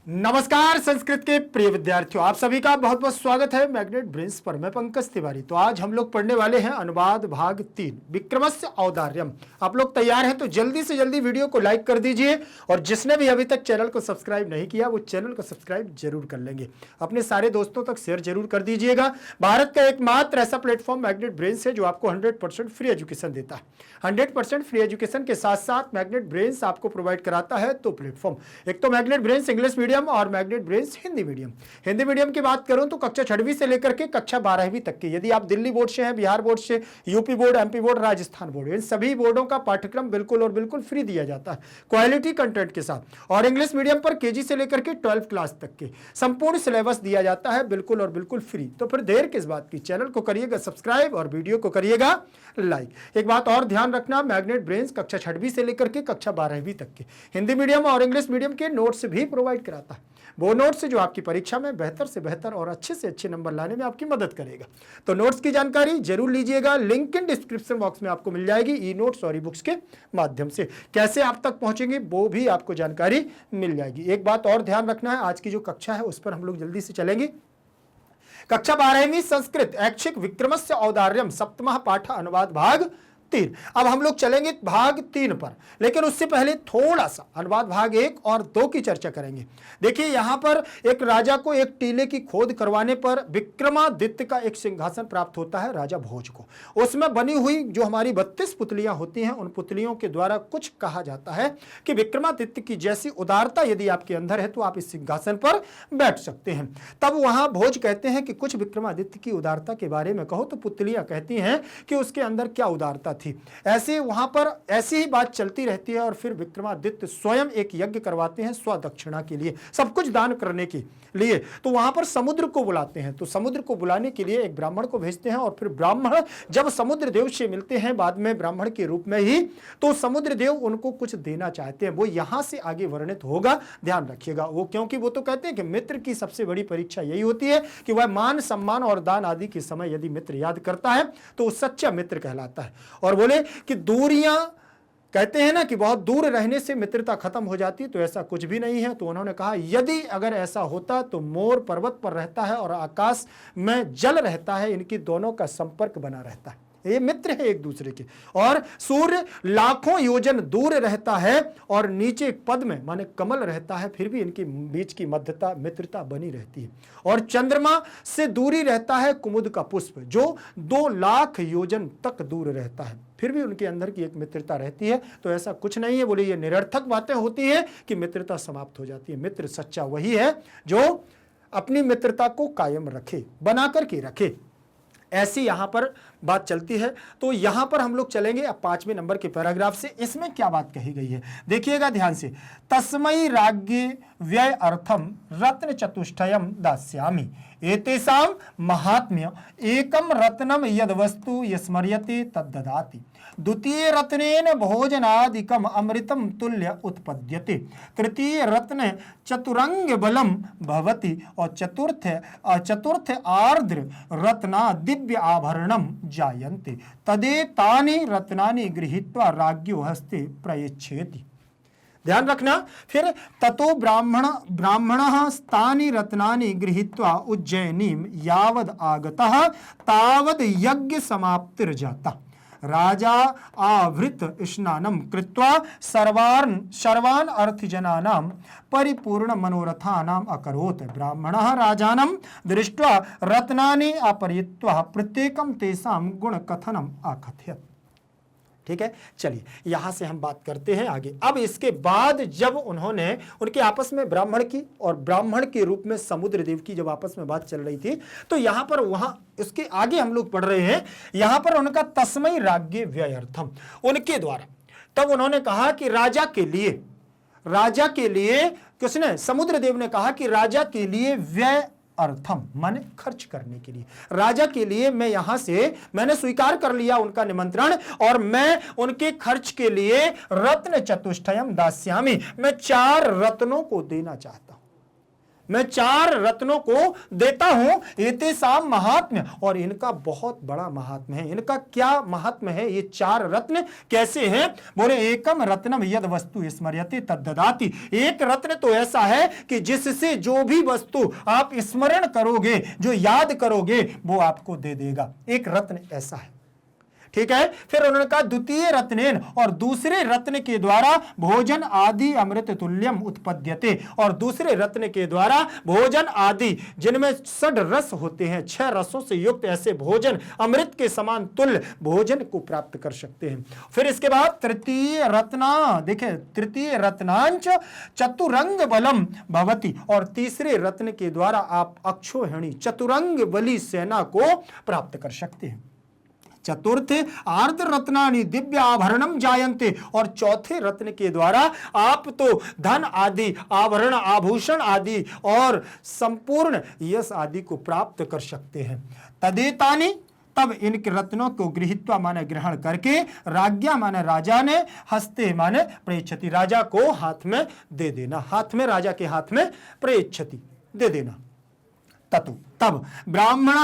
नमस्कार संस्कृत के प्रिय विद्यार्थियों, आप सभी का बहुत बहुत स्वागत है मैग्नेट ब्रेन्स पर। मैं पंकज तिवारी। तो आज हम लोग पढ़ने वाले हैं अनुवाद भाग 3 विक्रमस्य औदार्यम। आप लोग तैयार हैं तो जल्दी से जल्दी वीडियो को लाइक कर दीजिए और जिसने भी अभी तक चैनल को सब्सक्राइब नहीं किया वो चैनल को सब्सक्राइब जरूर कर लेंगे। अपने सारे दोस्तों तक शेयर जरूर कर दीजिएगा। भारत का एकमात्र ऐसा प्लेटफॉर्म मैग्नेट ब्रेन्स है जो आपको 100% फ्री एजुकेशन देता है। 100% फ्री एजुकेशन के साथ साथ मैग्नेट ब्रेन्स आपको प्रोवाइड कराता है तो प्लेटफॉर्म, एक तो मैग्नेट ब्रेन्स इंग्लिश मीडियम और magnet brains Hindi medium. Hindi medium की बात करूं तो कक्षा 6वीं से लेकर के कक्षा 12वीं तक की, यदि आप दिल्ली बोर्ड से हैं, बिहार बोर्ड से, UP board, MP board, Rajasthan board, इन सभी बोर्डों का पाठ्यक्रम बिल्कुल और बिल्कुल फ्री दिया जाता है क्वालिटी कंटेंट के साथ। और इंग्लिश मीडियम पर केजी से लेकर के 12th क्लास तक के संपूर्ण सिलेबस दिया जाता है बिल्कुल और बिल्कुल फ्री। तो फिर देर किस बात की, चैनल को करिएगा सब्सक्राइब और वीडियो को करिएगा लाइक। एक बात और ध्यान रखना, मैग्नेट ब्रेन्स कक्षा 6वीं से लेकर के कक्षा 12वीं तक के हिंदी मीडियम और इंग्लिश मीडियम के नोट्स भी प्रोवाइड कराता है। वो नोट्स जो आपकी परीक्षा में बेहतर से बेहतर और अच्छे से अच्छे नंबर लाने में आपकी मदद करेगा। तो नोट्स की जानकारी जरूर लीजिएगा, लिंक इन डिस्क्रिप्शन बॉक्स में आपको मिल जाएगी। ई नोट्स और ई बुक्स के माध्यम से कैसे आप तक पहुंचेंगे वो भी आपको जानकारी मिल जाएगी। एक बात और ध्यान रखना है, आज की जो कक्षा है उस पर हम लोग जल्दी से चलेंगे। कक्षा 12वीं संस्कृत ऐच्छिक विक्रमस्य औदार्यम सप्तमः पाठ अनुवाद भाग 3। अब हम लोग चलेंगे भाग 3 पर, लेकिन उससे पहले थोड़ा सा अनुवाद भाग 1 और 2 की चर्चा करेंगे। देखिए यहां पर एक राजा को एक टीले की खोद करवाने पर विक्रमादित्य का एक सिंहासन प्राप्त होता है राजा भोज को। उसमें बनी हुई जो हमारी 32 पुतलियां होती हैं, उन पुतलियों के द्वारा कुछ कहा जाता है कि विक्रमादित्य की जैसी उदारता यदि आपके अंदर है तो आप इस सिंहासन पर बैठ सकते हैं। तब वहां भोज कहते हैं कि कुछ विक्रमादित्य की उदारता के बारे में कहो, तो पुतलियां कहती हैं कि उसके अंदर क्या उदारता थी। ऐसे वहां पर ऐसी ही बात चलती रहती है और फिर विक्रमादित्य स्वयं एक यज्ञ करवाते हैं स्वदक्षिणा के लिए, सब कुछ दान करने के लिए। तो वहां पर समुद्र को बुलाते हैं, तो समुद्र को बुलाने के लिए एक ब्राह्मण को भेजते हैं और फिर ब्राह्मण जब समुद्र देव से मिलते हैं बाद में ब्राह्मण के रूप में ही, तो समुद्र देव उनको कुछ देना चाहते हैं। वो यहां से आगे वर्णित होगा, ध्यान रखिएगा। वो क्योंकि वो तो कहते हैं कि मित्र की सबसे बड़ी परीक्षा यही होती है कि वह मान सम्मान और दान आदि के समय यदि मित्र याद करता है तो वो सच्चा मित्र कहलाता है। और बोले कि दूरियां, कहते हैं ना कि बहुत दूर रहने से मित्रता खत्म हो जाती, तो ऐसा कुछ भी नहीं है। तो उन्होंने कहा यदि अगर ऐसा होता तो मोर पर्वत पर रहता है और आकाश में जल रहता है, इनकी दोनों का संपर्क बना रहता है, ये मित्र है एक दूसरे के। और सूर्य लाखों योजन दूर रहता है और नीचे पद में माने कमल रहता है, फिर भी इनकी बीच की मध्यता मित्रता बनी रहती है। और चंद्रमा से दूरी रहता है कुमुद का पुष्प, जो 2 लाख योजन तक दूर रहता है, फिर भी उनके अंदर की एक मित्रता रहती है। तो ऐसा कुछ नहीं है। बोले ये निरर्थक बातें होती हैं कि मित्रता समाप्त हो जाती है। मित्र सच्चा वही है जो अपनी मित्रता को कायम रखे, बना करके रखे। ऐसी यहां पर बात चलती है। तो यहां पर हम लोग चलेंगे अब 5वें नंबर के पैराग्राफ से। इसमें क्या बात कही गई है देखिएगा ध्यान से। तस्मै राज्ञे व्यय अर्थम रत्न चतुष्टयम दास्यामि एतेषां महात्म्य एकम रत्नम यद वस्तु यस्मर्यते तद्ददाति द्वितीय रत्नेन भोजनादिकम अमृतम तुल्य उत्पद्यते तृतीय रत्न चतुरंग बलम भवति और चतुर्थ आर्द्र रत्ना दिव्य आभरणम जायन्ते तदेतानि रत्नानि गृहीत्वा राज्ञो हस्ते प्रयच्छेति। ध्यान रखना। फिर ततो ब्राह्मणः स्तानि रत्नानि गृहीत्वा उज्जयिनीं यावद आगतः तावद यज्ञ समाप्तिर्जाता। राजा आवृत स्नानं कृत्वा सर्वान् अर्थजनानां परिपूर्ण मनोरथानाम् अकरोत्। ब्राह्मणः राजानं दृष्ट्वा रत्नानि अपरयित्वा प्रत्येकं तेषां गुणकथनम् आकथयत्। ठीक है, चलिए यहां से हम बात करते हैं आगे। अब इसके बाद जब उन्होंने उनके आपस में ब्राह्मण की और ब्राह्मण के रूप में समुद्र देव की जब आपस में बात चल रही थी, तो यहां पर वहां इसके आगे हम लोग पढ़ रहे हैं। यहां पर उनका तस्मै राज्ञे व्यर्थम, उनके द्वारा तब उन्होंने कहा कि राजा के लिए किसने, समुद्र देव ने कहा कि राजा के लिए व्यय अर्थम माने खर्च करने के लिए, राजा के लिए मैं यहां से मैंने स्वीकार कर लिया उनका निमंत्रण और मैं उनके खर्च के लिए रत्न चतुष्टयम दास्यामि, मैं 4 रत्नों को देना चाहता हूं। मैं 4 रत्नों को देता हूं। एतेषाम महात्म्य, और इनका बहुत बड़ा महात्म्य है। इनका क्या महात्म्य है? ये 4 रत्न कैसे हैं? बोले एकम रत्नम यद वस्तु स्मर्यते तद ददाति। एक रत्न तो ऐसा है कि जिससे जो भी वस्तु आप स्मरण करोगे, जो याद करोगे, वो आपको दे देगा। एक रत्न ऐसा है, ठीक है। फिर उन्होंने कहा द्वितीय रत्नेन, और दूसरे रत्न के द्वारा भोजन आदि अमृत तुल्यम उत्पद्यते, और दूसरे रत्न के द्वारा भोजन आदि जिनमें 6 रस होते हैं, 6 रसों से युक्त ऐसे भोजन अमृत के समान तुल्य भोजन को प्राप्त कर सकते हैं। फिर इसके बाद तृतीय रत्ना, देखे तृतीय रत्नांच चतुरंग बलम भवति, और तीसरे रत्न के द्वारा आप अक्षोहिणी चतुरंग बली सेना को प्राप्त कर सकते हैं। चतुर्थ आर्ध रत्नानि दिव्य आभरणम जायन्ते, और चौथे रत्न के द्वारा आप तो धन आदि, आभरण, आभूषण आदि और संपूर्ण यश आदि को प्राप्त कर सकते हैं। तदेतानि, तब इन रत्नों को गृहीत्वा माने ग्रहण करके, राज्ञा माने राजा ने, हस्ते माने प्रेक्षति, राजा को हाथ में दे देना, हाथ में, राजा के हाथ में प्रेक्षति दे देना। ततु, तब ब्राह्मण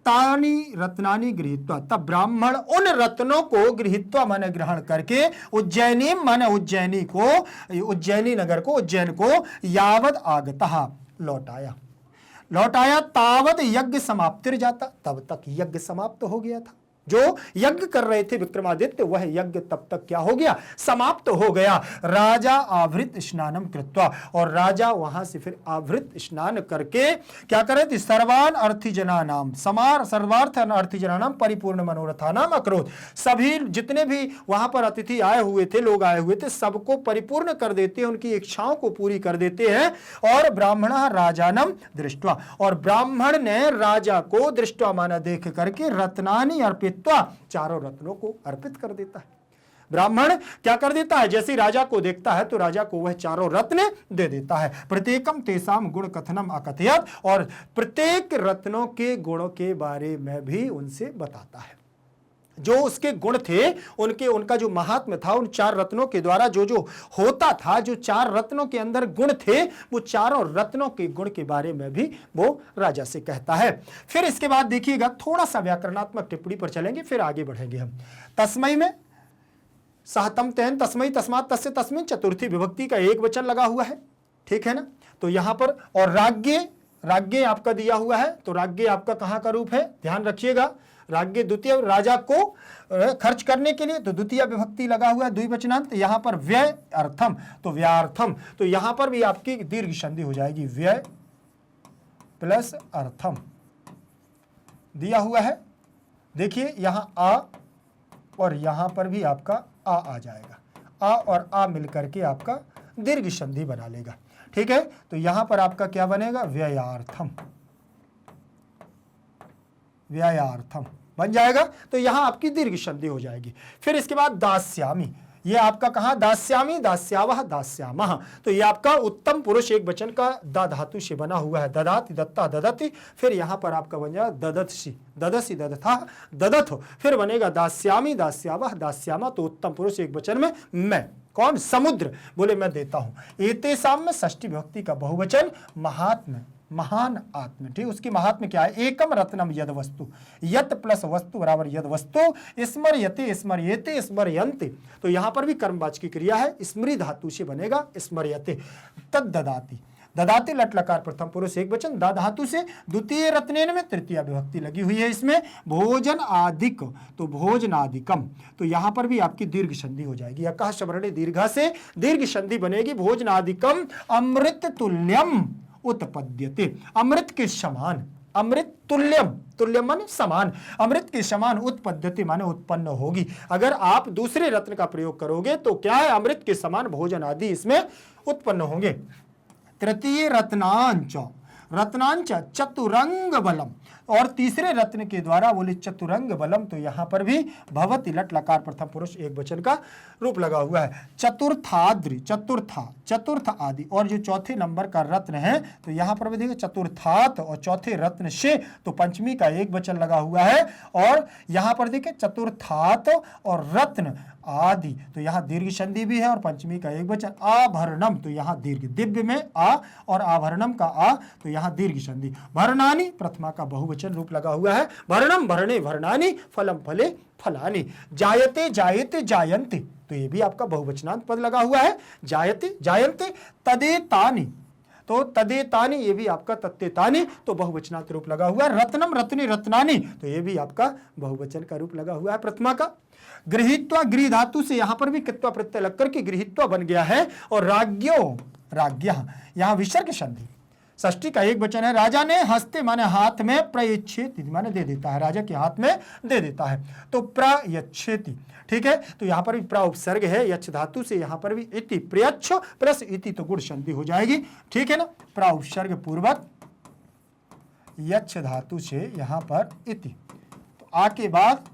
तानि रत्नानि गृहीत्वा, तब ब्राह्मण उन रत्नों को गृहीत्वा माने ग्रहण करके, उज्जैनी माने उज्जैनी को, उज्जैनी नगर को, उज्जैन को, यावद आगतः लौटाया तावद यज्ञ समाप्तिर जाता, तब तक यज्ञ समाप्त हो गया था। जो यज्ञ कर रहे थे विक्रमादित्य, वह यज्ञ तब तक क्या हो गया? समाप्त हो गया। राजा आवृत स्नानम कृत्वा, और राजा वहां से फिर आवृत स्नान करके क्या करे थे? सर्वान अर्थीजनानाम सर्वार्थ अर्थीजनानाम परिपूर्ण मनोरथानाम अकरोध, सभी जितने भी वहां पर अतिथि आए हुए थे, लोग आए हुए थे, सबको परिपूर्ण कर देते हैं, उनकी इच्छाओं को पूरी कर देते हैं। और ब्राह्मण राजानम दृष्टवा, और ब्राह्मण ने राजा को दृष्टवा माना देख करके रत्नानि अर्पित, 4 रत्नों को अर्पित कर देता है। ब्राह्मण क्या कर देता है? जैसे राजा को देखता है तो राजा को वह 4 रत्न दे देता है। प्रत्येकम तेसाम गुण कथनम अकथयत, और प्रत्येक रत्नों के गुणों के बारे में भी उनसे बताता है। जो उसके गुण थे, उनका जो महात्म्य था, उन 4 रत्नों के द्वारा जो जो होता था, जो 4 रत्नों के अंदर गुण थे, वो 4 रत्नों के गुण के बारे में भी वो राजा से कहता है। फिर इसके बाद देखिएगा, थोड़ा सा व्याकरणात्मक टिप्पणी पर चलेंगे, फिर आगे बढ़ेंगे हम। तस्मई में सहतम तेन तस्मई तस्मात् तस्य तस्मिन् चतुर्थी विभक्ति का एक वचन लगा हुआ है, ठीक है ना। तो यहां पर, और राज्ञे आपका दिया हुआ है, तो राज्ञे आपका कहां का रूप है? ध्यान रखिएगा, राज्ञे द्वितीय, राजा को खर्च करने के लिए, तो द्वितीय विभक्ति लगा हुआ है, द्विवचनांत। यहां पर व्यय अर्थम, तो व्यार्थम, तो यहां पर भी आपकी दीर्घ संधि हो जाएगी, व्यय प्लस अर्थम दिया हुआ है। देखिए यहां आ, और यहां पर भी आपका आ जाएगा, आ और आ मिलकर के आपका दीर्घ संधि बना लेगा, ठीक है। तो यहां पर आपका क्या बनेगा? व्ययार्थम, व्ययार्थम बन जाएगा। तो यहां आपकी दीर्घ संधि हो जाएगी। फिर इसके बाद दास्यामी, ये आपका कहां? दास्यामी, दास्यावह, दास्यामः, तो ये आपका उत्तम पुरुष एक वचन का दा धातु से बना हुआ है। ददाति, दत्ता, ददति, फिर यहां पर आपका बन जाएगा ददत्सि, ददसि, ददथा, ददथ, फिर बनेगा दास्यामी, दास्यावह, दास्यामा, तो उत्तम पुरुष एक वचन में मैं, कौन? समुद्र, बोले मैं देता हूं। एतेषाम में षष्ठी विभक्ति का बहुवचन महात्म्य, महान आत्म, ठीक। उसकी महात्म्य क्या है? एकम रत्नम यद वस्तु, यत प्लस वस्तु बराबर यद वस्तु, स्मर्यते, स्मर्येते, स्मर्यन्ते, तो यहां पर भी कर्मवाचकी क्रिया है, स्मृति धातु से बनेगा स्मर्यते। तद ददाति, ददाति लट लकार प्रथम पुरुष एक वचन, दा धातु से, द्वितीय रत्नेन में तृतीय विभक्ति लगी हुई है इसमें, भोजन आदिक, तो भोजनादिकम, तो यहां पर भी आपकी दीर्घ संधि हो जाएगी। अकः सवर्णे दीर्घा से दीर्घ संधि बनेगी, भोजनादिकम अमृत तुल्यम उत्पद्यते, अमृत के समान, अमृत तुल्यम, तुल्यम माने समान, अमृत के समान, उत्पद्यते माने उत्पन्न होगी। अगर आप दूसरे रत्न का प्रयोग करोगे तो क्या है? अमृत के समान भोजन आदि इसमें उत्पन्न होंगे। तृतीय रत्नांच, रत्नांच चतुरंग बलम, और तीसरे रत्न के द्वारा बोले चतुरंग बलम, तो यहां पर भी भवति लट लकार प्रथम पुरुष एक वचन का रूप लगा हुआ है। चतुर्थाद्रि, चतुर्था, चतुर्थ आदि, और जो चौथे नंबर का रत्न है तो यहां पर भी देखिए चतुर्थात, और चौथे रत्न से तो पंचमी का एक वचन लगा हुआ है। और यहां पर देखिए चतुर्थात और रत्न आदि, तो यहाँ दीर्घ संधि भी है और पंचमी का एक वचन। आभरणम, तो यहाँ दीर्घ, दिव्य में आ और आभरणम का आ, तो यहाँ दीर्घ संधि। भरणानि प्रथमा का बहुवचन रूप लगा हुआ है। भरणम भरणे भरणानि, फलम फले फलानि। जायते जायते जायन्ते, तो ये भी आपका बहुवचनांत पद लगा हुआ है। जायते जायन्ते, तदेतानि, तो तदेतानि ये भी आपका तत्तेतानि, तो बहुवचनांत रूप लगा हुआ है। रत्नम रत्नी रत्नानि, तो ये भी आपका बहुवचन का रूप लगा हुआ है प्रथमा का। गृहीत्वा, गृह धातु से यहां पर भी कित्वा प्रत्यय लग करके गृहीत्वा बन गया है। और राज्यो राज्ञः, यहां विसर्ग संधि। षष्ठी का एक वचन है। राजा ने हस्ते माने हाथ में, प्रयच्छेति माने दे देता है, राजा के हाथ में दे देता है, तो प्रयच्छेति, ठीक है। तो यहां पर भी प्रा उपसर्ग है, यच्छ धातु से यहां पर भी इति, प्रयच्छ प्लस इति, तो गुण संधि हो जाएगी, ठीक है ना। प्रा उपसर्ग पूर्वक यच्छ धातु से यहां पर इति, तो आ के बाद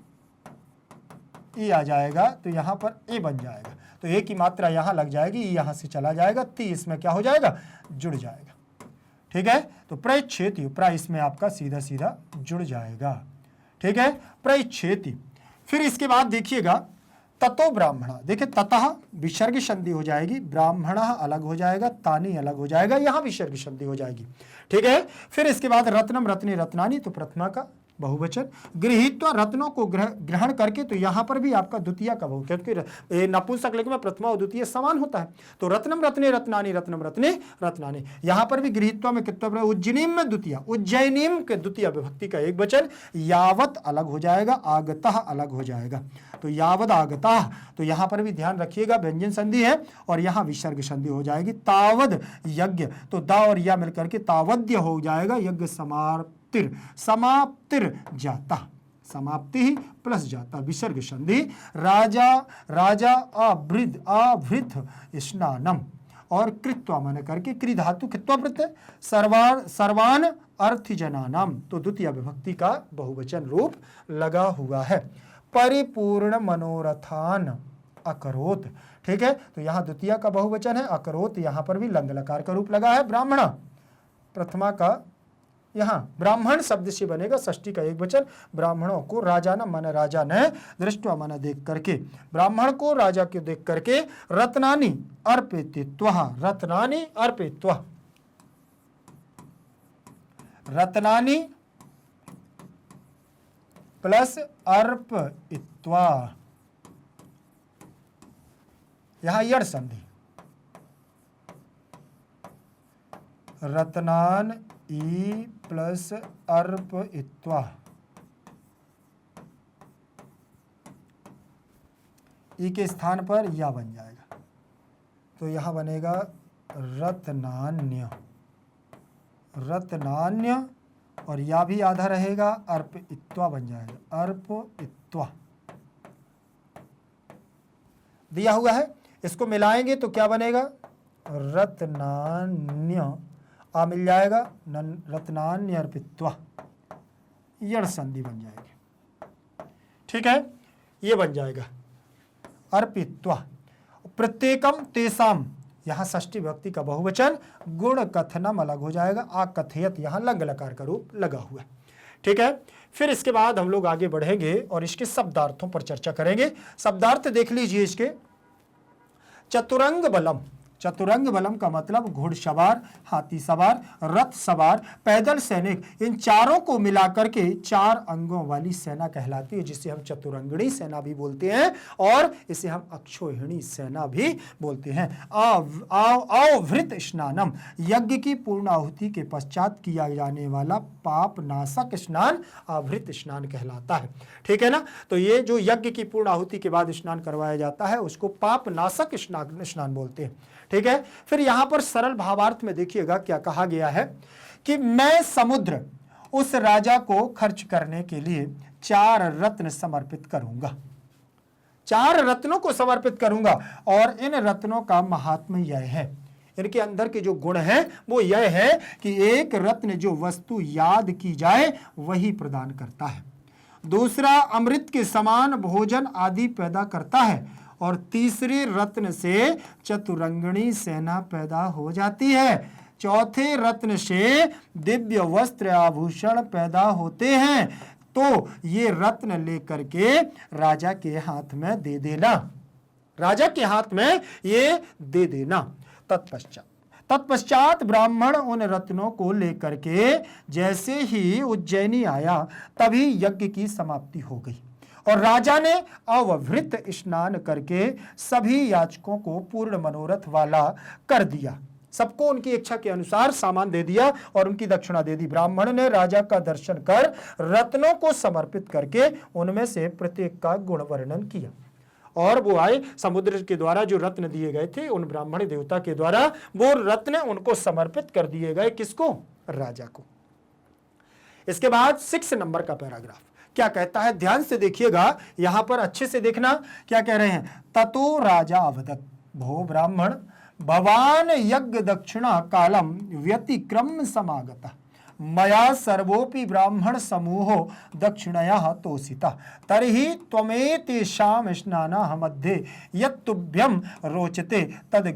ई आ जाएगा, तो यहां पर ए बन जाएगा, तो ए की मात्रा यहां लग जाएगी, ई यहां से चला जाएगा, ती इसमें क्या हो जाएगा, जुड़ जाएगा, ठीक है। तो प्रयच्छेति, प्रा इसमें आपका सीधा सीधा जुड़ जाएगा, ठीक है, प्रयच्छेति। फिर इसके बाद देखिएगा ततो ब्राह्मण, देखिए ततः विसर्ग संधि हो जाएगी, ब्राह्मण अलग हो जाएगा, तानी अलग हो जाएगा, यहां विसर्ग संधि हो जाएगी, ठीक है। फिर इसके बाद रत्नम रत्नी रत्नानी, तो प्रथमा का बहुवचन। गृहीत्वा, रत्नों को ग्रहण करके, तो यहां पर भी आपका द्वितीय का बहु, क्योंकि नपुंसक लिंग में प्रथमा और द्वितीय समान होता है, तो रत्नम रत्ने रत्नानी, रत्नम रत्ने रत्नानी। यहां पर भी गृहीत्वा में कित्वा, उज्जैनीम में द्वितीय, उज्जैनीम के द्वितीय विभक्ति का एक वचन। यावत अलग हो जाएगा, आगतः अलग हो जाएगा, तो यावद आगतः, तो यहां पर भी ध्यान रखिएगा व्यंजन संधि है और यहां विसर्ग संधि हो जाएगी। तावद यज्ञ, तो दा और या मिलकर के तावद्य हो जाएगा, यज्ञ समाप्तिर, समाप्तिर जाता, समाप्ति प्लस जाता, विसर्ग संधि। राजा राजा आवृद्ध स्नानम, और कृत्वा मन करके क्रि धातु कित्वा प्रत्यय, सर्वान अर्थजनानाम, तो द्वितीय विभक्ति का बहुवचन रूप लगा हुआ है। परिपूर्ण मनोरथान अकरोत, ठीक है, तो यहां द्वितीय का बहुवचन है, अकरोत, यहां पर भी लंग लकार का रूप लगा है। ब्राह्मण प्रथमा का यहां ब्राह्मण शब्द से बनेगा, षष्ठी का एक वचन। ब्राह्मणों को, राजा न मन राजा ने, दृष्टवा मन देख करके, ब्राह्मण को राजा के देख करके। रत्नानि अर्पित्वा, रत्नानि अर्पित्वा, रत्नानि प्लस अर्पयित्वा, यहां यड़ संधि। रत्नान ई प्लस अर्पयित्वा, ई के स्थान पर या बन जाएगा, तो यहां बनेगा रत्नान्य, रत्नान्य, और या भी आधा रहेगा, अर्पयित्वा बन जाएगा, अर्पयित्वा दिया हुआ है। इसको मिलाएंगे तो क्या बनेगा, रत्नान्य, आ मिल जाएगा, रत्नान्य अर्पित्वा, यड़ संधि बन जाएगी, ठीक है, ये बन जाएगा अर्पित्वा। प्रत्येकम तेसाम, यहां षष्ठी विभक्ति का बहुवचन। गुण कथनम अलग हो जाएगा, आकथयत, यहां लंग लकार का रूप लगा हुआ है, ठीक है। फिर इसके बाद हम लोग आगे बढ़ेंगे और इसके शब्दार्थों पर चर्चा करेंगे। शब्दार्थ देख लीजिए इसके। चतुरंग बलम, चतुरंग बलम का मतलब घोड़सवार, हाथी सवार, रथ सवार, पैदल सैनिक, इन चारों को मिलाकर के 4 अंगों वाली सेना कहलाती है, जिसे हम चतुरंगणी सेना भी बोलते हैं और इसे हम अक्षोहिणी सेना भी बोलते हैं। आवृत स्नानम, यज्ञ की पूर्ण आहुति के पश्चात किया जाने वाला पाप नाशक स्नान आवृत स्नान कहलाता है, ठीक है ना। तो ये जो यज्ञ की पूर्ण आहुति के बाद स्नान करवाया जाता है उसको पाप नाशक स्नान बोलते हैं, ठीक है। फिर यहां पर सरल भावार्थ में देखिएगा क्या कहा गया है कि मैं समुद्र उस राजा को खर्च करने के लिए 4 रत्न समर्पित करूंगा, 4 रत्नों को समर्पित करूंगा, और इन रत्नों का महात्म्य यह है, इनके अंदर के जो गुण हैं वो यह है कि एक रत्न जो वस्तु याद की जाए वही प्रदान करता है, दूसरा अमृत के समान भोजन आदि पैदा करता है, और तीसरे रत्न से चतुरंगणी सेना पैदा हो जाती है, चौथे रत्न से दिव्य वस्त्र आभूषण पैदा होते हैं। तो ये रत्न लेकर के राजा के हाथ में दे देना, राजा के हाथ में ये दे देना। तत्पश्चात ब्राह्मण उन रत्नों को लेकर के जैसे ही उज्जैनी आया तभी यज्ञ की समाप्ति हो गई और राजा ने अवभृत स्नान करके सभी याचकों को पूर्ण मनोरथ वाला कर दिया। सबको उनकी इच्छा के अनुसार सामान दे दिया और उनकी दक्षिणा दे दी। ब्राह्मण ने राजा का दर्शन कर रत्नों को समर्पित करके उनमें से प्रत्येक का गुण वर्णन किया और वो आए समुद्र के द्वारा जो रत्न दिए गए थे उन ब्राह्मण देवता के द्वारा वो रत्न उनको समर्पित कर दिए गए। किसको? राजा को। इसके बाद 6 नंबर का पैराग्राफ क्या कहता है, ध्यान से देखिएगा, यहां पर अच्छे से देखना क्या कह रहे हैं। ततो राजा अवदत् भो ब्राह्मण भवान यज्ञ दक्षिणा कालम व्यतिक्रम समागतः मया सर्वोपि ब्राह्मण समूहो दक्षिणया तोषितः तर्हि त्वमेतेषां स्नानः मध्ये यत्तुभ्यं रोचते तद्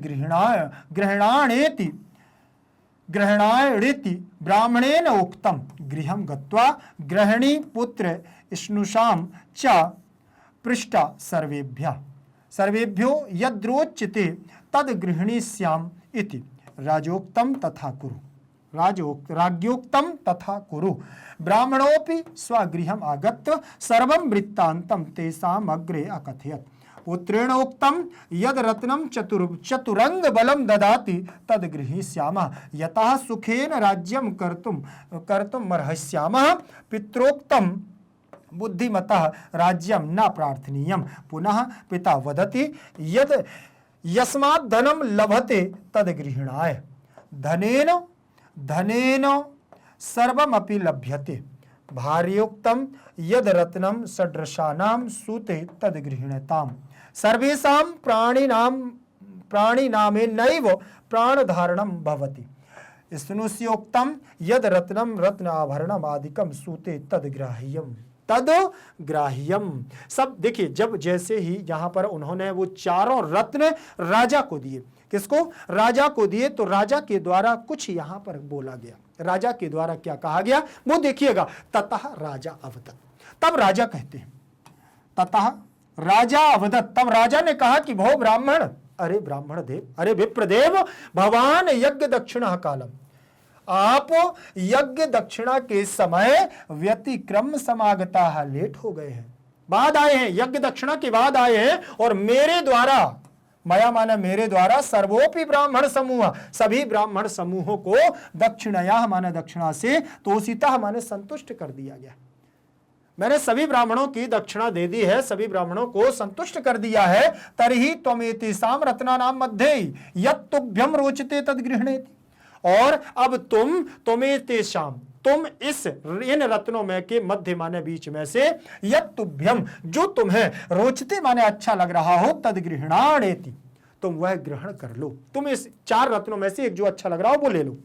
ग्रहणायेति ब्राह्मणेन उक्तं गृहं गत्वा गृहिणी पुत्र स्नुषां च पृष्टा सर्वेभ्यो यद्रोच्यते तद् गृहिणीस्याम् इति राजोक्तं तथा कुरु। राज्ञोक्तं तथा कुरु। ब्राह्मणोऽपि स्वगृहम् आगत्य सर्वं वृत्तान्तं तेषाम् अग्रे अकथयत्। पुत्रेण उक्तं यद् रत्नं चतुरंग बलं ददाति तद् गृहीष्यामः यतः सुखेन राज्यं कर्तुं अर्हस्यामः। पित्रोक्तं बुद्धिमतः राज्यं न प्रार्थनीयं। पुनः पिता वदति यद् यस्मात् धनं लभते तद् गृह्णाय धनेन सर्वमपि लभ्यते। भार्योक्तं यद् रत्नं सदृशानां सूते तद् गृह्णताम्। सर्वेषां प्राणिनामेनैव प्राणधारणं भवति। स्नुष्योक्तं यद् रत्नं रत्न आभरणम् आदिकं सूते तद् ग्राह्यम। सब देखिए, जब जैसे ही यहां पर उन्होंने वो चारों रत्न राजा को दिए, किसको? राजा को दिए, तो राजा के द्वारा कुछ यहां पर बोला गया। राजा के द्वारा क्या कहा गया वो देखिएगा। ततः राजा अवदत्, तब राजा कहते हैं ततः राजा अवदत्, तब राजा ने कहा कि भो ब्राह्मण, अरे ब्राह्मण देव, अरे विप्रदेव, भवान यज्ञ दक्षिणा कालम, आप यज्ञ दक्षिणा के समय व्यतिक्रम समागता है, लेट हो गए हैं, बाद आए हैं, यज्ञ दक्षिणा के बाद आए हैं और मेरे द्वारा, मया माने मेरे द्वारा, सर्वोपि ब्राह्मण समूह, सभी ब्राह्मण समूहों को दक्षिणया माने दक्षिणा से, तोषिता माने संतुष्ट कर दिया गया। मैंने सभी ब्राह्मणों की दक्षिणा दे दी है, सभी ब्राह्मणों को संतुष्ट कर दिया है। तर्हि त्वमेतेषां रत्नानां मध्ये यत् तुभ्यं रोचते तद् गृह्णेति। और अब तुमेतेषां, तुम इन रत्नों में के मध्य माने बीच में से, यत् तुभ्यम, जो तुम्हें रोचते माने अच्छा लग रहा हो, तद् गृह्णाणेति, तुम वह ग्रहण कर लो। तुम इस 4 रत्नों में से एक जो अच्छा लग रहा हो वो ले लो।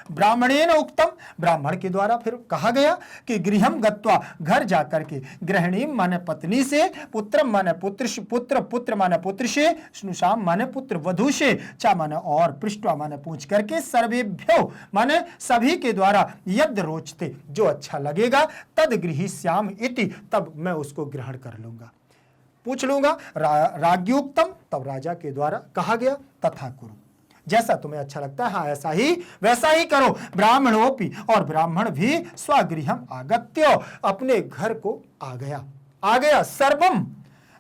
ब्राह्मणेन उक्तम, ब्राह्मण के द्वारा फिर कहा गया कि गृहम गत्वा, घर जाकर के, गृहिणी माने पत्नी से, पुत्रम माने पुत्र माने पुत्र से, स्नुषाम माने पुत्र वधु से, चा माने और, पृष्ठवा माने पूछ करके, सर्वेभ्यो माने सभी के द्वारा, यद रोचते, जो अच्छा लगेगा, तद गृहीष्याम इति, तब मैं उसको ग्रहण कर लूंगा, पूछ लूंगा। राज्ञोक्तम, तब राजा के द्वारा कहा गया, तथा कुरु, जैसा तुम्हें अच्छा लगता है, हाँ ऐसा ही वैसा ही करो। ब्राह्मणोपि, और ब्राह्मण भी, स्वगृहम आगत्य, अपने घर को आ गया। सर्वम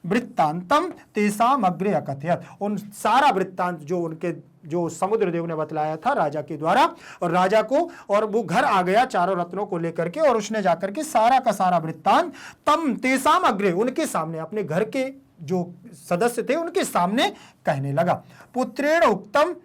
वृत्तांतम तेषाम अग्रे अकथयत, उन सारा वृत्तांत जो समुद्र देव ने बतलाया था राजा के द्वारा, और राजा को, और वो घर आ गया चारों रत्नों को लेकर के, और उसने जाकर के सारा का सारा वृत्तांत तम तेषाम अग्रे, उनके सामने, अपने घर के जो सदस्य थे उनके सामने कहने लगा। पुत्रेण उक्तम,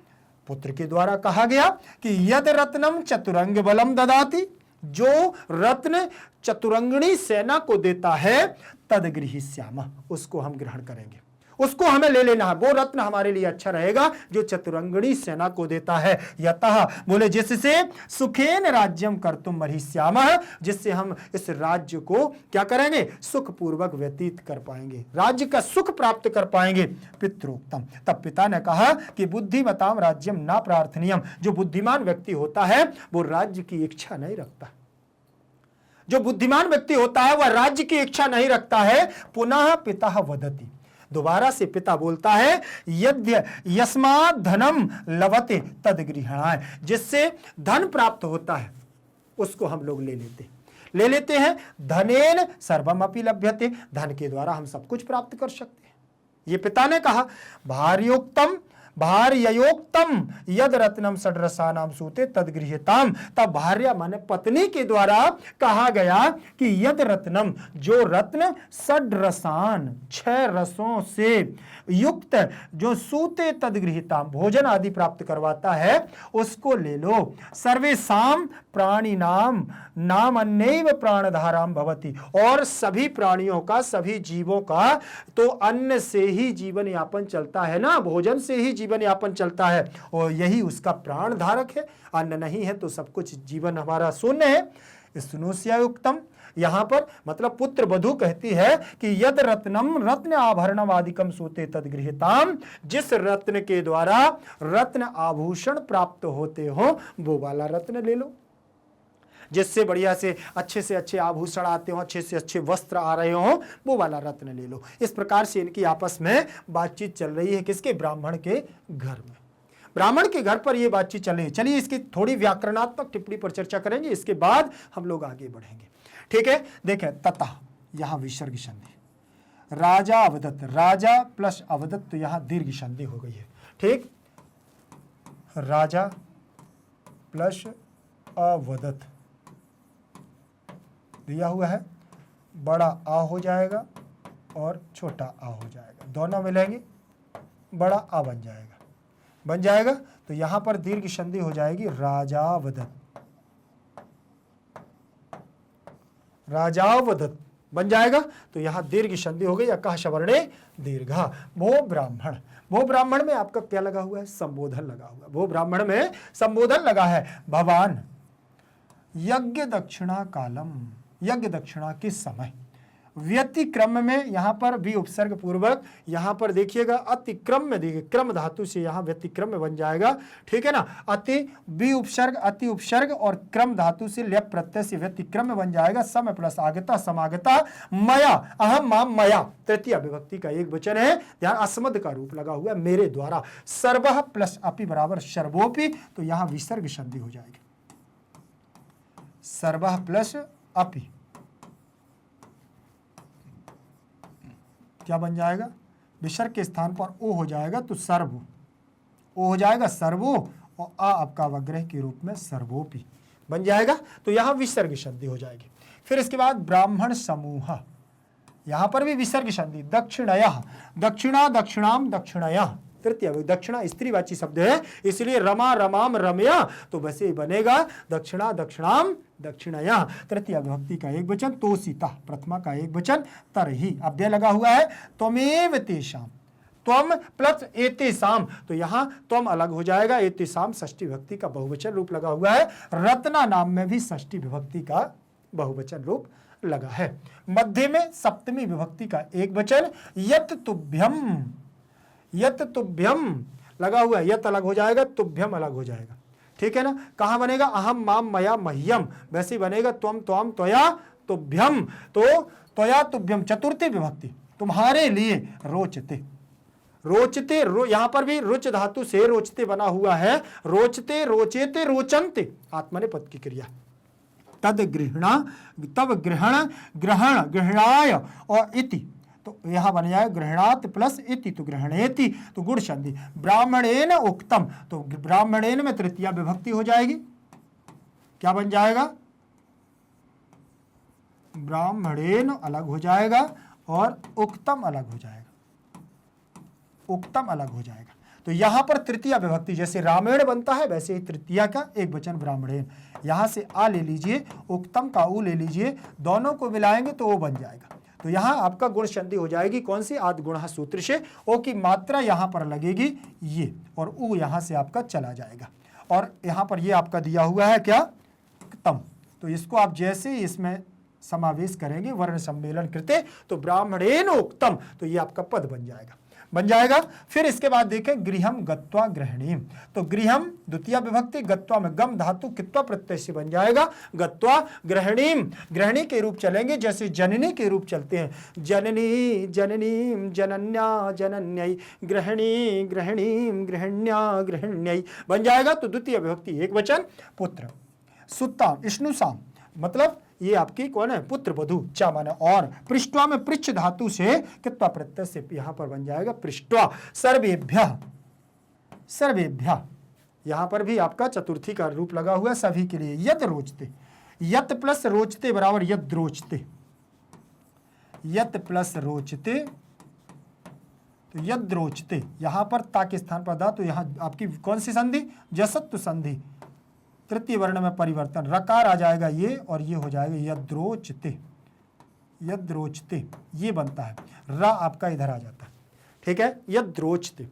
पुत्र के द्वारा कहा गया कि यद रत्नम चतुरंग बलम ददाति, जो रत्न चतुरंगणी सेना को देता है, तद गृहीष्यामः, उसको हम ग्रहण करेंगे, उसको हमें ले लेना है, वो रत्न हमारे लिए अच्छा रहेगा जो चतुरंगणी सेना को देता है। यतः, बोले जिससे, सुखेन राज्यम कर्तुम अर्हिष्यामः, जिससे हम इस राज्य को क्या करेंगे, सुख पूर्वक व्यतीत कर पाएंगे, राज्य का सुख प्राप्त कर पाएंगे। पितरोक्तम, तब पिता ने कहा कि बुद्धिमताम राज्यम न प्रार्थनीयम, जो बुद्धिमान व्यक्ति होता है वो राज्य की इच्छा नहीं रखता, जो बुद्धिमान व्यक्ति होता है वह राज्य की इच्छा नहीं रखता है। पुनः पिता वदति, दोबारा से पिता बोलता है यद्य यस्मात् धनम लभते तद गृह्णाय, जिससे धन प्राप्त होता है उसको हम लोग ले लेते हैं। धनेन सर्वम अपि लभ्यते, धन के द्वारा हम सब कुछ प्राप्त कर सकते हैं। ये पिता ने कहा। भार्ययोक्तम यद रत्नम षड्रसानाम सूते तद गृह्यताम, तब भार्या माने पत्नी के द्वारा कहा गया कि यद रत्नम, जो रत्न षड्रसान 6 रसों से युक्त जो सूते तद गृह्यताम, भोजन आदि प्राप्त करवाता है, उसको ले लो। सर्वेषाम प्राणिनाम नाम अन्नैव प्राणधाराम भवति, और सभी प्राणियों का, सभी जीवों का तो अन्न से ही जीवन यापन चलता है ना, भोजन से ही जीवन यापन चलता है, और यही उसका प्राण धारक है। अन्न नहीं है तो सब कुछ, जीवन हमारा शून्य है। स्नुष्यायुक्तम, यहां पर मतलब पुत्र वधू कहती है कि यद रत्नम रत्न आभरणम आदिकम सूते तद गृह्यताम, जिस रत्न के द्वारा रत्न आभूषण प्राप्त होते हो वो वाला रत्न ले लो, जिससे बढ़िया से अच्छे आभूषण आते हो, अच्छे से अच्छे वस्त्र आ रहे हो, वो वाला रत्न ले लो। इस प्रकार से इनकी आपस में बातचीत चल रही है। किसके? ब्राह्मण के घर में। ब्राह्मण के घर पर ये बातचीत चल रही है। चलिए इसकी थोड़ी व्याकरणात्मक टिप्पणी पर चर्चा करेंगे, इसके बाद हम लोग आगे बढ़ेंगे। ठीक है, देखें ततः, यहां विसर्ग संधि, राजा अवदत्त, राजा प्लस अवदत्त, तो यहां दीर्घ संधि हो गई है। ठीक, राजा प्लस अवदत्त दिया हुआ है, बड़ा आ हो जाएगा और छोटा आ हो जाएगा, दोनों मिलेंगे, बड़ा आ बन जाएगा। तो यहां पर दीर्घ संधि हो जाएगी राजावदत्त, राजावदत्त बन जाएगा। तो यहां दीर्घ संधि हो गई, अकः सवर्णे दीर्घा। भो ब्राह्मण, भो ब्राह्मण में आपका क्या लगा हुआ है? संबोधन लगा हुआ है। भो ब्राह्मण में संबोधन लगा है। भवान यज्ञ दक्षिणा कालम, यज्ञ दक्षिणा के समय, व्यतिक्रम में यहां पर भी उपसर्ग पूर्वक, यहां पर देखिएगा अतिक्रम में, देखिए क्रम धातु से यहां व्यतिक्रम में बन जाएगा। ठीक है ना, अति भी उपसर्ग, अति उपसर्ग और क्रम धातु से ल्यप प्रत्यय से व्यतिक्रम में बन जाएगा। सम प्लस आगता, समागता, मया, अहम माम मया, तृतीय विभक्ति का एक वचन है। ध्यान, अस्मद का रूप लगा हुआ है, मेरे द्वारा। सर्वः प्लस अपि बराबर सर्वोपि, तो यहां विसर्ग संधि हो जाएगी। सर्वः प्लस अपि क्या बन जाएगा? विसर्ग के स्थान पर ओ हो जाएगा तो सर्व, ओ हो जाएगा सर्वो, और आ आपका अवग्रह के रूप में सर्वोपि बन जाएगा। तो यहां विसर्ग संधि हो जाएगी। फिर इसके बाद ब्राह्मण समूह, यहां पर भी विसर्ग संधि। दक्षिणयः, दक्षिणा दक्षिणाम दक्षिणयः, तृतीय दक्षिणा स्त्रीवाची शब्द है, इसलिए रमा रमाम रमया, तो वैसे ही बनेगा दक्षिणा दक्षिणाम दक्षिणया, तृतीय विभक्ति का एक वचन। तोषिता प्रथमा का एक वचन। तरही अव्यय लगा हुआ है। त्वमेव तेषाम, त्वम प्लस एतेषाम, तो यहां त्वम अलग हो जाएगा, एतेषाम षष्ठी विभक्ति का बहुवचन रूप लगा हुआ है। रत्ना नाम में भी षष्ठी विभक्ति का बहुवचन रूप लगा है। मध्य में सप्तमी विभक्ति का एक वचन। यत तुभ्यम, यत तुभ्यम लगा हुआ है, यत अलग हो जाएगा, तुभ्यम अलग हो जाएगा। ठीक है ना, कहां बनेगा? अहम माम मया मह्यम, वैसे ही बनेगा त्वम त्वम त्वया तुभ्यम, तो त्वया तुभ्यम चतुर्थी विभक्ति, तुम्हारे लिए। रोचते, रोचते यहां पर भी रुच धातु से रोचते बना हुआ है। रोचते, रोचेते, रोचन्ते, आत्मनेपद की क्रिया। तद गृहणा, तब ग्रहण, ग्रहण, गृहणाय और इति, तो यहां बन जाए गृहणात प्लस इति, तो गृहणेति, तो गुण संधि। ब्राह्मणेन उक्तम, तो ब्राह्मणेन में तृतीया विभक्ति हो जाएगी। क्या बन जाएगा? ब्राह्मणेन अलग हो जाएगा और उक्तम अलग हो जाएगा, उक्तम अलग हो जाएगा। तो यहां पर तृतीया विभक्ति, जैसे रामेण बनता है वैसे ही तृतीया का एक वचन ब्राह्मणेन। यहां से आ ले लीजिए, उक्तम का उ ले लीजिए, दोनों को मिलाएंगे तो वो बन जाएगा। तो यहां आपका गुण संधि हो जाएगी। कौन सी? आद गुणः सूत्र से। ओ की मात्रा यहां पर लगेगी ये, और उ यहां से आपका चला जाएगा। और यहां पर ये आपका दिया हुआ है क्या? तम, तो इसको आप जैसे ही इसमें समावेश करेंगे वर्ण सम्मेलन कृते, तो ब्राह्मणेन उक्तम, तो ये आपका पद बन जाएगा। बन जाएगा। फिर इसके बाद देखें गृहम गत्वा गृहिणीम, तो गृहम द्वितीय विभक्ति, गत्वा में गम धातु कित्वा प्रत्यय से बन जाएगा गत्वा गृहिणीम, गृहिणी के रूप चलेंगे जैसे जननी के रूप चलते हैं, जननी जननीम जनन्या जनन्यै, गृहिणी गृहिणीम गृहिण्या गृहिण्यै बन जाएगा। तो द्वितीय विभक्ति एक वचन पुत्र। सुताम इष्णुसाम मतलब ये आपकी कौन है, पुत्र वधु, चा माने और, पृष्ठवा में पृच्छ धातु से कित्वा प्रत्यय से यहां पर बन जाएगा पृष्ठवा। सर्वेभ्यः, सर्वेभ्यः यहां पर भी आपका चतुर्थी का रूप लगा हुआ है सभी के लिए। यद रोचते, यत प्लस रोचते बराबर यद रोचते, यत प्लस रोचते तो यद रोचते, यहां पर ता के स्थान पर दा, तो यहां आपकी कौन सी संधि, जसत्व संधि, तृतीय वर्ण में परिवर्तन, रकार आ जाएगा ये और ये हो जाएगा यद्रोचते, यद्रोचते ये बनता है, रा आपका इधर आ जाता है, ठीक है, यद्रोचते।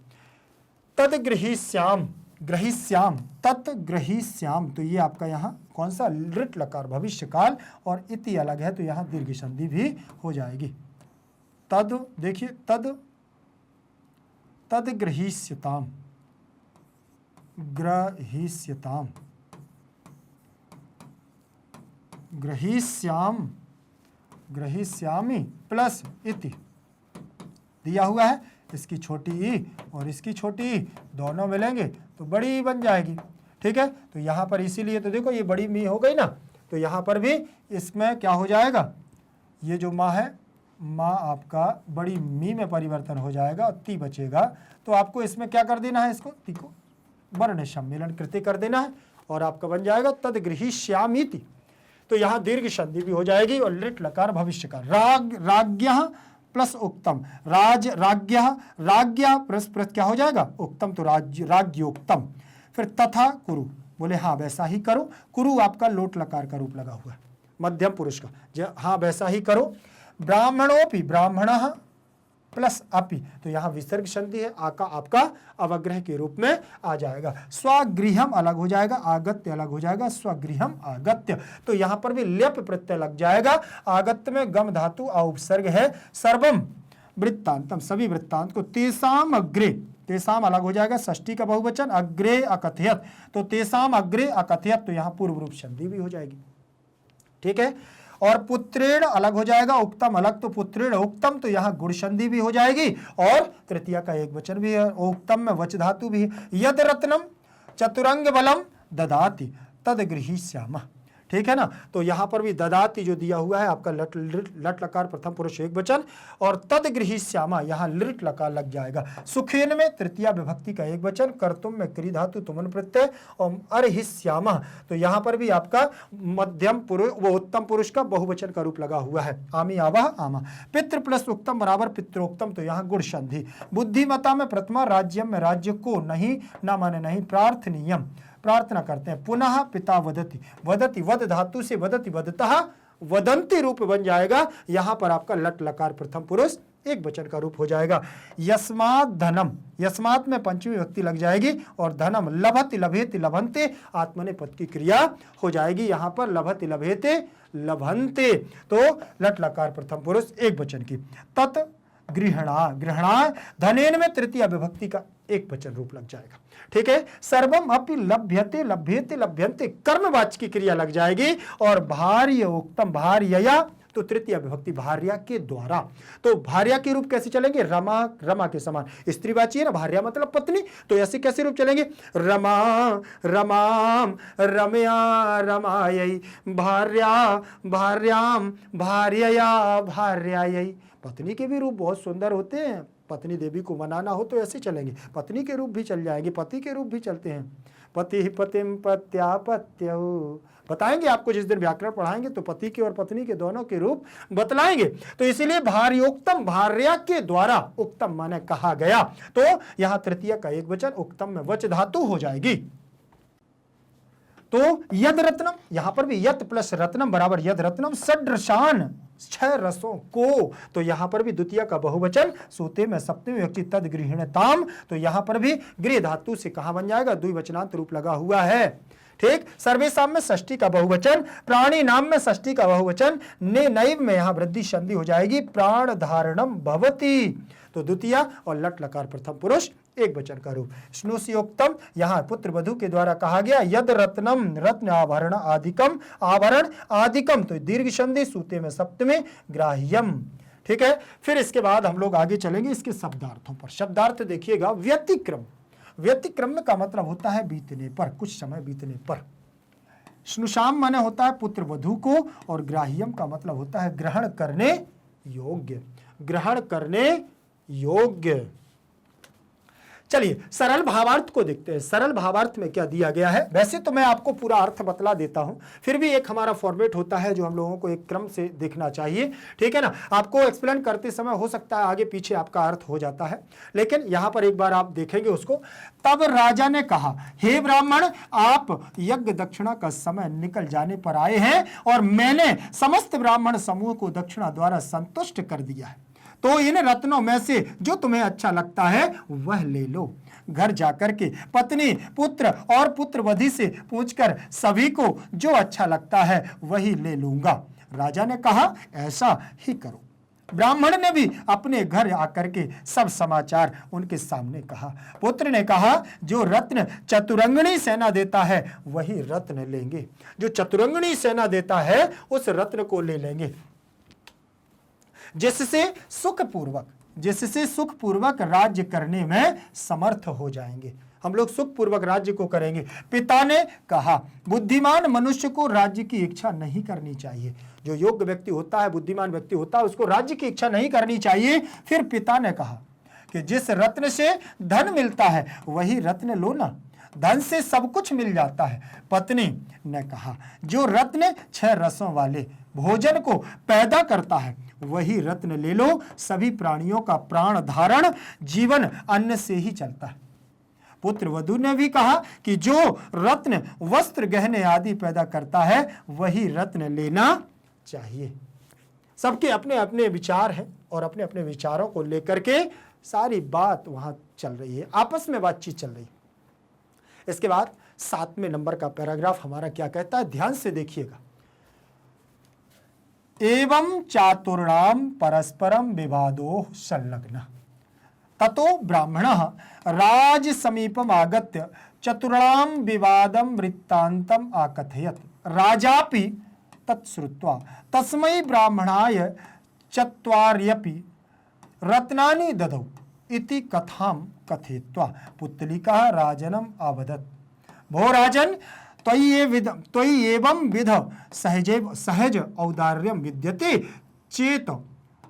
तद गृहीष्याम, ग्रहीष्याम तत् गृहीष्याम, तो ये आपका यहाँ कौन सा, लृट लकार भविष्य काल, और इति अलग है तो यहाँ दीर्घ संधि भी हो जाएगी। तद देखिए तद, तद गृहीष्यताम, ग्रहीष्यताम, ग्रहीष्याम, ग्रहीष्यामि प्लस इति दिया हुआ है, इसकी छोटी ई और इसकी छोटी ई दोनों मिलेंगे तो बड़ी बन जाएगी, ठीक है। तो यहाँ पर इसीलिए तो देखो ये बड़ी मी हो गई ना, तो यहाँ पर भी इसमें क्या हो जाएगा, ये जो माँ है, माँ आपका बड़ी मी में परिवर्तन हो जाएगा और ती बचेगा, तो आपको इसमें क्या कर देना है, इसको ती को वर्ण सम्मेलन कृति कर देना है और आपका बन जाएगा तद गृहीष्यामीति, तो यहाँ दीर्घ संधि भी हो जाएगी और लिट लकार भविष्य का। राग राज्ञः प्लस उक्तम, राज राज्ञः, राज्ञः प्लस क्या हो जाएगा उक्तम, तो राज्य राज्योक्तम। फिर तथा कुरु, बोले हाँ वैसा ही करो, कुरु आपका लोट लकार का रूप लगा हुआ है मध्यम पुरुष का, हाँ वैसा ही करो। ब्राह्मणोपि, ब्राह्मणः प्लस अपि, तो यहाँ विसर्ग संधि है, आका आपका अवग्रह के रूप में आ जाएगा। स्वगृहम अलग हो जाएगा, आगत्य अलग हो जाएगा, स्वगृहम आगत्य, तो यहाँ पर भी ल्यप प्रत्यय लग जाएगा। आगत्य में गम धातु उपसर्ग है। सर्वम वृत्तांतम, सभी वृत्तांत को। तेसाम अग्रे, तेसाम अलग हो जाएगा, षष्ठी का बहुवचन, अग्रे अकथयत, तो तेसाम अग्रे अकथयत, तो यहाँ पूर्व रूप संधि भी हो जाएगी, ठीक है। और पुत्रेण अलग हो जाएगा, उक्तम अलग, तो पुत्रेण उक्तम, तो यहाँ गुण संधि भी हो जाएगी और तृतीया का एक वचन भी है, उक्तम में वच धातु भी है। यद रत्नम चतुरंग बलम ददाति तद गृहीष्यामः, ठीक है ना, तो यहाँ पर भी ददाति जो दिया हुआ है आपका लट लकार प्रथम पुरुष एक वचन, और तद गृहीष्यामः यहाँ लिट लकार लग जाएगा। सुखेन में तृतीया विभक्ति का एक वचन, कर्तुम में क्री धातु तुमन प्रत्यय, और अर्हिष्यामः, तो यहाँ पर भी आपका मध्यम पुरुष वो उत्तम पुरुष का बहुवचन का रूप लगा हुआ है। आमी आवह आमा, पितृ प्लस उक्तम बराबर पित्रोक्तम, तो यहाँ गुण संधि। बुद्धिमता में प्रथमा, राज्यम में राज्य को नहीं, ना माने नहीं, प्रार्थनीयम प्रार्थना करते हैं। पुनः पिता वदति, वदति वद धातु से वदति वदतः वदंती रूप बन जाएगा, यहां पर आपका लट लकार प्रथम पुरुष एक वचन का रूप हो जाएगा। यस्मात् धनम, यस्मात् में पंचमी व्यक्ति लग जाएगी और धनम लभति लभेति लभन्ते, आत्मनेपद की क्रिया हो जाएगी, यहां पर लभति लभेते लभन्ते, तो लट लकार प्रथम पुरुष एक वचन की। तत् गृहणा, गृहणा धनेन में तृतीय विभक्ति का एक वचन रूप लग जाएगा, ठीक है। सर्वम अपि लभ्यते लभ्यते लभ्यन्ते कर्मवाच्य की क्रिया लग जाएगी, और भार्य उक्तम, भार्यया, तो तृतीय विभक्ति भार्या के द्वारा, तो भार्या के रूप कैसे चलेंगे, रमा, रमा के समान, स्त्रीवाची है ना, भार्या मतलब पत्नी, तो ऐसे कैसे रूप चलेंगे, रमा रमाम रमया रमायै, भार्या भार्याम भार्यया भार्यायै। पत्नी के भी रूप बहुत सुंदर होते हैं, पत्नी देवी को मनाना हो तो ऐसे चलेंगे, पत्नी के रूप भी चल जाएंगे, पति के रूप भी चलते हैं। पति पतिम पत्यापत्य, बताएंगे आपको जिस दिन व्याकरण पढ़ाएंगे तो पति के और पत्नी के दोनों के रूप बतलाएंगे। तो इसीलिए भार्योक्तम, भार्या के द्वारा, उक्तम माने कहा गया, तो यहां तृतीय का एक वचन, उक्तम में वच धातु हो जाएगी। तो यद रत्नम, यहां पर भी यत प्लस रत्नम बराबर यद रत्नम, सदृशान छह रसों को, तो यहां पर भी द्वितीय का बहुवचन, सूते में सप्तमी व्यक्ति तद गृहीणताम, तो यहां पर भी गृह धातु से कहां बन जाएगा, द्विवचनांत रूप लगा हुआ है। ठीक, सर्वेशम में षष्ठी का बहुवचन, प्राणी नाम में षष्ठी का बहुवचन, ने नैव में यहां वृद्धि संधि हो जाएगी, प्राण धारणम भवति, तो द्वितीय और लट लकार प्रथम पुरुष एक वचन का रूप। स्नुषयोक्तम, यहां पुत्र वधु के द्वारा कहा गया, यद रत्नम, रत्न आभरण आदिकम, आभरण आदिकम, तो दीर्घ संधि, सूते में सप्तमी, ग्राह्यम। ठीक है, फिर इसके बाद हम लोग आगे चलेंगे इसके शब्दार्थों पर। शब्दार्थ देखिएगा, व्यतिक्रम, व्यतिक्रम का मतलब होता है बीतने पर, कुछ समय बीतने पर। स्नुषाम माने होता है पुत्र वधु को, और ग्राह्यम का मतलब होता है ग्रहण करने योग्य, ग्रहण करने योग्य। चलिए सरल भावार्थ को देखते हैं। सरल भावार्थ में क्या दिया गया है, वैसे तो मैं आपको पूरा अर्थ बतला देता हूं, फिर भी एक हमारा फॉर्मेट होता है जो हम लोगों को एक क्रम से देखना चाहिए। ठीक है ना, आपको एक्सप्लेन करते समय हो सकता है आगे पीछे आपका अर्थ हो जाता है, लेकिन यहां पर एक बार आप देखेंगे उसको। तब राजा ने कहा, हे ब्राह्मण, आप यज्ञ दक्षिणा का समय निकल जाने पर आए हैं और मैंने समस्त ब्राह्मण समूह को दक्षिणा द्वारा संतुष्ट कर दिया है, तो इन रत्नों में से जो तुम्हें अच्छा लगता है वह ले लो। घर जाकर के पत्नी, पुत्र और पुत्रवधि से पूछकर सभी को जो अच्छा लगता है वही ले लूंगा। राजा ने कहा, ऐसा ही करो। ब्राह्मण ने भी अपने घर आकर के सब समाचार उनके सामने कहा। पुत्र ने कहा, जो रत्न चतुरंगणी सेना देता है वही रत्न लेंगे, जो चतुरंगणी सेना देता है उस रत्न को ले लेंगे, जिससे सुखपूर्वक राज्य करने में समर्थ हो जाएंगे। हम लोग सुखपूर्वक राज्य को करेंगे। पिता ने कहा, बुद्धिमान मनुष्य को राज्य की इच्छा नहीं करनी चाहिए। जो योग्य व्यक्ति होता है, बुद्धिमान व्यक्ति होता है, उसको राज्य की इच्छा नहीं करनी चाहिए। फिर पिता ने कहा कि जिस रत्न से धन मिलता है वही रत्न लो ना, धन से सब कुछ मिल जाता है। पत्नी ने कहा, जो रत्न 6 रसों वाले भोजन को पैदा करता है वही रत्न ले लो। सभी प्राणियों का प्राण धारण जीवन अन्न से ही चलता है। पुत्र वधु ने भी कहा कि जो रत्न वस्त्र गहने आदि पैदा करता है वही रत्न लेना चाहिए। सबके अपने अपने विचार हैं और अपने अपने विचारों को लेकर के सारी बात वहां चल रही है, आपस में बातचीत चल रही है। इसके बाद 7वें नंबर का पैराग्राफ हमारा क्या कहता है, ध्यान से देखिएगा। एवं चातुर्णाम परस्परम विवादो संलग्न, ततो ब्राह्मणः राज समीपम आगत्य चतुर्णाम विवादम वृत्तांतम आकथयत्। राजापि तत्श्रुत्वा तस्मै ब्राह्मणाय चत्वार्यपि रत्नानि ददौ इति कथां कथयित्वा पुत्तलिका राजनम आवदत्। भो राजन, त्वयि एवं विध सहज औदार्यं विद्यते चेत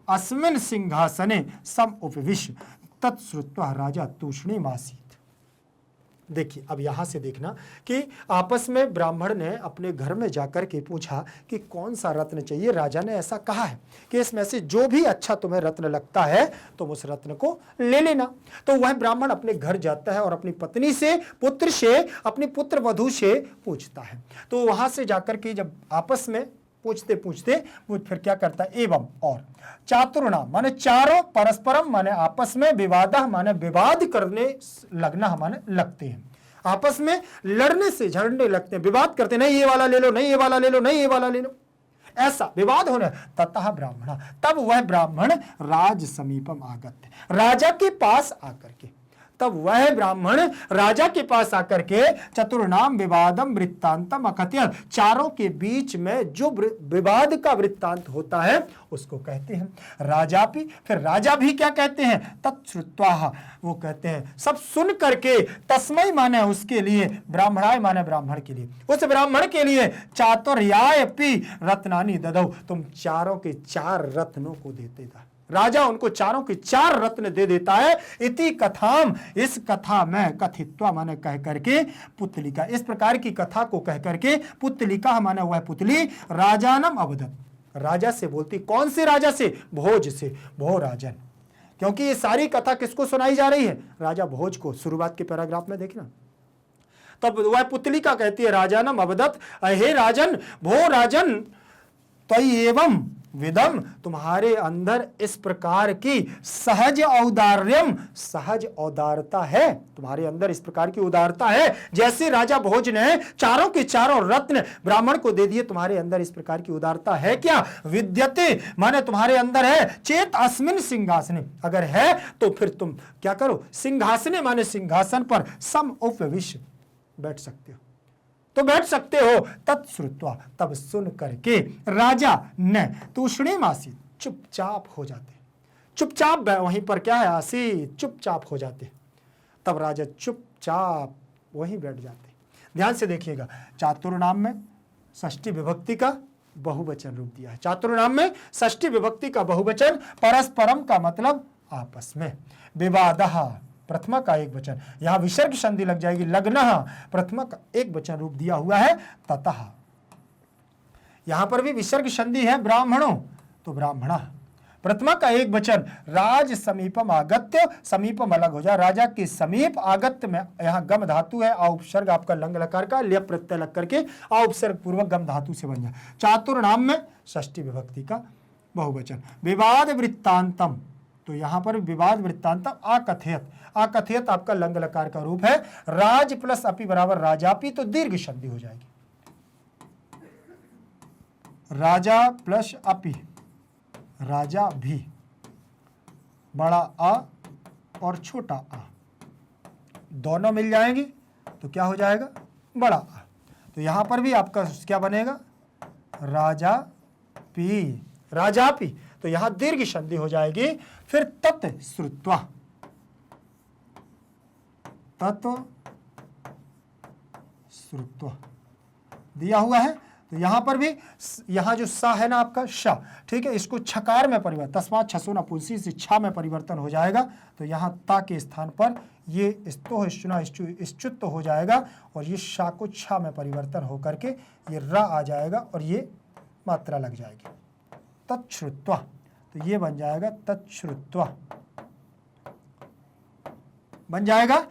अस्मिन् सिंहासने सम उपविश्य। तत्श्रुत्वा राजा तूष्णीमासीत्। देखिए, अब यहां से देखना कि आपस में ब्राह्मण ने अपने घर में जाकर के पूछा कि कौन सा रत्न चाहिए। राजा ने ऐसा कहा है कि इसमें से जो भी अच्छा तुम्हें रत्न लगता है तुम उस रत्न को ले लेना। तो वह ब्राह्मण अपने घर जाता है और अपनी पत्नी से, पुत्र से, अपनी पुत्र वधु से पूछता है। तो वहां से जाकर के जब आपस में पूछते पूछते वो फिर क्या करता है, एवं और चातुर्णा माने चारों, परस्परम माने आपस में, विवादा माने विवाद करने लगना माने लगते हैं, आपस में लड़ने से झगड़ने लगते हैं, विवाद करते, नहीं ये वाला ले लो, नहीं ये वाला ले लो, नहीं ये वाला ले लो, ऐसा विवाद होने। ततः ब्राह्मण, तब वह ब्राह्मण राज समीपम आगत, राजा के पास आकर के, तब वह ब्राह्मण राजा के पास आकर के चतुर्णाम विवादम वृत्तांतम अकथयत्, चारों के बीच में जो विवाद का वृत्तांत होता है उसको कहते हैं। राजा भी, फिर राजा भी क्या कहते हैं, तत्श्रुत्वा, वो कहते हैं सब सुन करके, तस्मै माने उसके लिए, ब्राह्मणाय माने ब्राह्मण के लिए, उस ब्राह्मण के लिए चातुर्यायपि रत्नानि ददौ, तुम चारों के 4 रत्नों को देते था। राजा उनको चारों के 4 रत्न दे देता है। इति कथाम, इस कथा में, कथित्वा माने कह करके, पुतलिका, इस प्रकार की कथा को कह करके, पुतलिका माने वह पुतली, राजानम अवदत्, राजा से बोलती। कौन से राजा से, भोज से, भो राजन, क्योंकि ये सारी कथा किसको सुनाई जा रही है, राजा भोज को। शुरुआत के पैराग्राफ में देखना, तब वह पुतलिका कहती है राजानम अवदत्, हे राजन, भो राजन, त्वयि एवं विदम, तुम्हारे अंदर इस प्रकार की सहज औदार्यम, सहज औदारता है, तुम्हारे अंदर इस प्रकार की उदारता है। जैसे राजा भोज ने चारों के चारों रत्न ब्राह्मण को दे दिए, तुम्हारे अंदर इस प्रकार की उदारता है क्या? विद्यते माने तुम्हारे अंदर है, चेत अस्मिन सिंहासने, अगर है तो फिर तुम क्या करो? सिंहासने माने सिंहासन पर सम उपविश्य, बैठ सकते हो, तो बैठ सकते हो। तत्श्रुत्वा, तब सुन करके राजा ने तूष्णीम आसीत, चुपचाप हो जाते, चुपचाप वहीं पर क्या है? आसीत, चुपचाप हो जाते। तब राजा चुपचाप वहीं बैठ जाते। ध्यान से देखिएगा, चातुर्नाम में षष्ठी विभक्ति का बहुवचन रूप दिया है। चातुर्नाम में षष्ठी विभक्ति का बहुवचन, परस्परम का मतलब आपस में, विवादः प्रथमा का एक वचन, यहां विसर्ग संधि लग जाएगी, लग्नः प्रथमा का एक वचन रूप दिया हुआ है। ततः, यहां पर भी विसर्ग संधि है, ब्राह्मणों तो ब्राह्मणः, प्रथमा का एक वचन, राज समीपम आगत्य, समीपम अलग हो जाए, राजा के समीप, आगत्य में यहां गम धातु है, आ उपसर्ग आपका लंग लकार का लिय प्रत्यय लग करके आ उपसर्ग पूर्वक गम धातु से बन जाए। चातुर्नाम में षष्ठी विभक्ति का बहुवचन। विवाद वृत्तांतम, तो यहां पर विवाद वृत्तांतम आकथयत, आकथयत आपका लंग लकार का रूप है। राज प्लस अपि बराबर राजापि, तो दीर्घ संधि हो जाएगी, राजा प्लस अपि, राजा भी, बड़ा आ और छोटा आ दोनों मिल जाएंगे तो क्या हो जाएगा? बड़ा आ। तो यहां पर भी आपका क्या बनेगा? राजा पी, राजा पी, तो यहां दीर्घ संधि हो जाएगी। फिर तत् श्रुत्वा, तत् श्रुत्वा दिया हुआ है, तो यहां पर भी यहां जो सा है ना आपका श, ठीक है, इसको छकार में परिवर्तन, तस्मात् छसो नपुंसी से छा में परिवर्तन हो जाएगा। तो यहां ता के स्थान पर ये इश्चुत हो जाएगा और ये शा को छा में परिवर्तन हो करके ये रा आ जाएगा और ये मात्रा लग जाएगी। तच्छ्रुत्वा, तो ये बन जाएगा तच्छ्रुत्वा, बन जाएगा।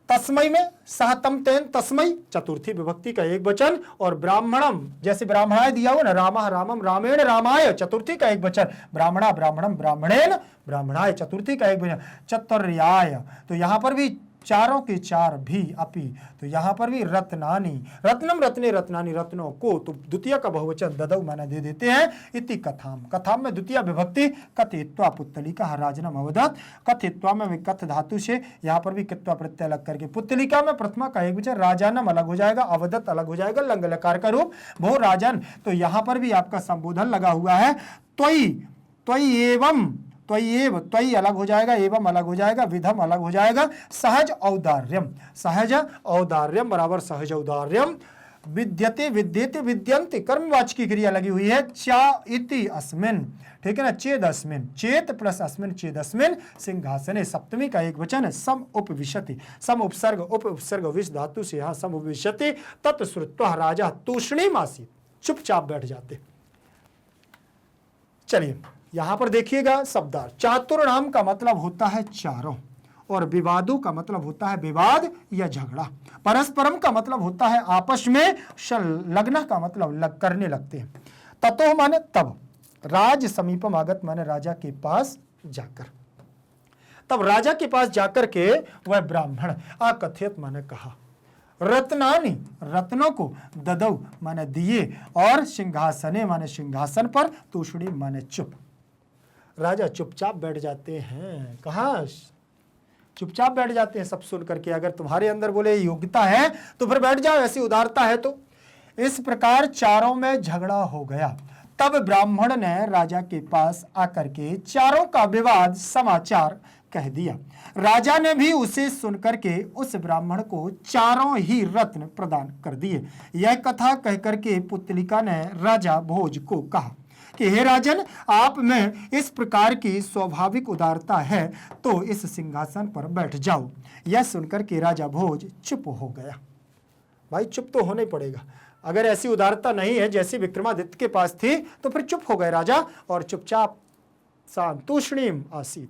तस्मै में सहतम तेन तस्मै, चतुर्थी विभक्ति का एक वचन, और ब्राह्मणम, जैसे ब्राह्मणाय दिया हुआ ना, रामः रामम रामेण रामाय, चतुर्थी का एक वचन, ब्राह्मणा ब्राह्मणम ब्राह्मणेन ब्राह्मणाय, चतुर्थी का एक वचन, चतुर्याय, तो यहां पर भी चारों के चार भी अपि, तो यहां पर भी रत्नानि, रत्नम रत्ने रत्नानि, रत्नों को, तो द्वितीय का बहुवचन ददौ माना दे देते हैं। इति कथाम, कथाम में द्वितीय विभक्ति कथित्वा पुत्तलिका राजनम अवदत्, कथित्वा में कथ धातु से यहां पर भी कित्वा प्रत्यय लग करके, पुत्तलिका में प्रथमा का एक वचन, राजानम अलग हो जाएगा, अवदत् अलग हो जाएगा, लंग लकार का रूप भो राजन, तो यहां पर भी आपका संबोधन लगा हुआ है। त्वयि, त्वयि एवं, त्वय्येव, त्वयि अलग हो जाएगा, एवं अलग हो जाएगा, विधम अलग हो जाएगा, सहज औदार्यम, सहज औदार्यम बराबर सहज औदार्यम, विद्यते विद्येते विद्यन्ते, कर्मवाचकी क्रिया लगी हुई है, चा इति अस्मिन, ठीक है ना, चेद अस्मिन, चेत प्लस अस्मिन चेद अस्मिन सिंहासने, सप्तमी का एक वचन है, सम उपविशति, सम उपसर्ग उप उपसर्ग विष धातु से यहां सम उपविशति। तत् श्रुत्वा राजा तूष्णीम आसीत्, चुपचाप बैठ जाते। चलिए यहां पर देखिएगा शब्दार्थ, चातुर्नाम का मतलब होता है चारों, और विवादों का मतलब होता है विवाद या झगड़ा, परस्परम का मतलब होता है आपस में, संलग्न का मतलब लग करने लगते हैं। ततो माने तब, राज समीपम आगत माने राजा के पास जाकर, तब राजा के पास जाकर के वह ब्राह्मण अकथयत माने कहा, रत्नानि रत्नों को, ददौ माने दिए, और सिंहासने माने सिंहासन पर, तूष्णी माने चुप, राजा चुपचाप बैठ जाते हैं। कहाँ? चुपचाप बैठ जाते हैं सब सुन करके। अगर तुम्हारे अंदर बोले योग्यता है तो फिर बैठ जाओ, ऐसी उदारता है तो। इस प्रकार चारों में झगड़ा हो गया। तब ब्राह्मण ने राजा के पास आकर के चारों का विवाद समाचार कह दिया। राजा ने भी उसे सुनकर के उस ब्राह्मण को चारों ही रत्न प्रदान कर दिए। यह कथा कहकर के पुतलिका ने राजा भोज को कहा कि हे राजन, आप में इस प्रकार की स्वाभाविक उदारता है तो इस सिंहासन पर बैठ जाओ। यह सुनकर के राजा भोज चुप हो गया। भाई चुप तो होना ही पड़ेगा, अगर ऐसी उदारता नहीं है जैसी विक्रमादित्य के पास थी तो फिर चुप हो गए राजा और चुपचाप शांतुष्णीम आसीत।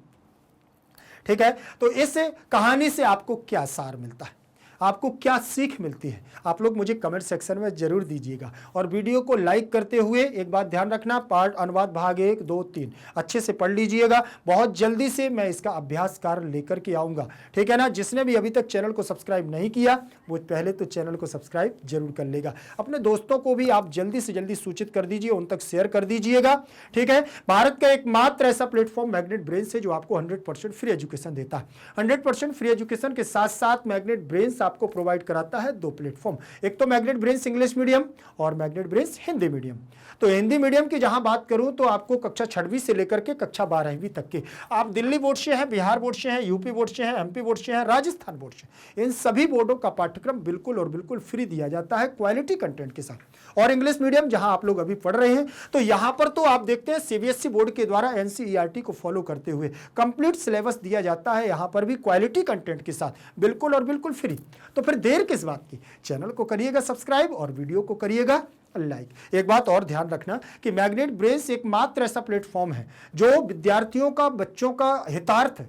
ठीक है, तो इस कहानी से आपको क्या सार मिलता है? आपको क्या सीख मिलती है, आप लोग मुझे कमेंट सेक्शन में जरूर दीजिएगा। और वीडियो को लाइक करते हुए एक बात ध्यान रखना, पार्ट अनुवाद भाग 1, 2, 3 अच्छे से पढ़ लीजिएगा। बहुत जल्दी से मैं इसका अभ्यास कार्य लेकर के आऊंगा, ठीक है ना। जिसने भी अभी तक चैनल को सब्सक्राइब नहीं किया वो पहले तो चैनल को सब्सक्राइब जरूर कर लेगा। अपने दोस्तों को भी आप जल्दी से जल्दी सूचित कर दीजिए, उन तक शेयर कर दीजिएगा, ठीक है। भारत का एकमात्र ऐसा प्लेटफॉर्म मैग्नेट ब्रेन्स है जो आपको 100% फ्री एजुकेशन देता है। 100% फ्री एजुकेशन के साथ साथ मैग्नेट ब्रेन्स आपको प्रोवाइड कराता है 2 प्लेटफॉर्म, एक तो मैग्नेट ब्रेन्स इंग्लिश मीडियम और मैग्नेट ब्रेन्स हिंदी मीडियम। तो हिंदी मीडियम की जहां बात करूं तो आपको कक्षा 6वीं से लेकर के कक्षा 12वीं तक के, आप दिल्ली बोर्ड से हैं, बिहार बोर्ड से हैं, यूपी बोर्ड से हैं, एमपी बोर्ड से हैं, राजस्थान बोर्ड से, इन सभी बोर्डों का पाठ्यक्रम बिल्कुल और बिल्कुल फ्री दिया जाता है क्वालिटी कंटेंट के साथ। और इंग्लिश मीडियम जहां आप लोग अभी पढ़ रहे हैं तो यहां पर तो आप देखते हैं सीबीएसई बोर्ड के द्वारा एनसीईआरटी को फॉलो करते हुए कंप्लीट सिलेबस दिया जाता है, यहां पर भी क्वालिटी कंटेंट के साथ बिल्कुल और बिल्कुल फ्री। तो फिर देर किस बात की, चैनल को करिएगा सब्सक्राइब और वीडियो को करिएगा लाइक। एक बात और ध्यान रखना कि मैग्नेट ब्रेन्स एकमात्र ऐसा प्लेटफॉर्म है जो विद्यार्थियों का, बच्चों का हितार्थ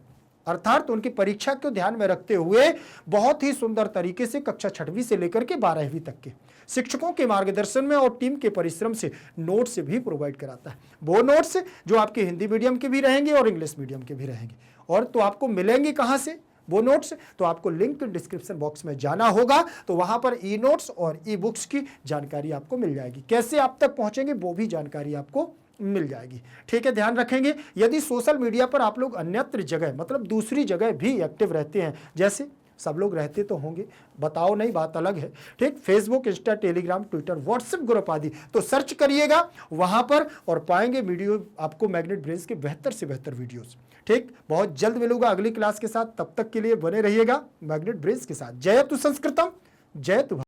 अर्थात उनकी परीक्षा को ध्यान में रखते हुए बहुत ही सुंदर तरीके से कक्षा 6वीं से लेकर के 12वीं तक के शिक्षकों के मार्गदर्शन में और टीम के परिश्रम से नोट्स भी प्रोवाइड कराता है। वो नोट्स जो आपके हिंदी मीडियम के भी रहेंगे और इंग्लिश मीडियम के भी रहेंगे। और तो आपको मिलेंगे कहां से वो नोट्स, तो आपको लिंक डिस्क्रिप्शन बॉक्स में जाना होगा, तो वहां पर ई नोट्स और ई बुक्स की जानकारी आपको मिल जाएगी। कैसे आप तक पहुंचेंगे वो भी जानकारी आपको मिल जाएगी, ठीक है। ध्यान रखेंगे यदि सोशल मीडिया पर आप लोग अन्यत्र जगह मतलब दूसरी जगह भी एक्टिव रहते हैं, जैसे सब लोग रहते तो होंगे, बताओ नहीं बात अलग है, ठीक। Facebook, Insta, Telegram, Twitter, WhatsApp group आदि, तो सर्च करिएगा वहां पर और पाएंगे वीडियो आपको मैग्नेट ब्रेन्स के बेहतर से बेहतर वीडियोस, ठीक। बहुत जल्द मिलूंगा अगली क्लास के साथ, तब तक के लिए बने रहिएगा मैग्नेट ब्रेन्स के साथ। जयतु संस्कृतम, जयतु।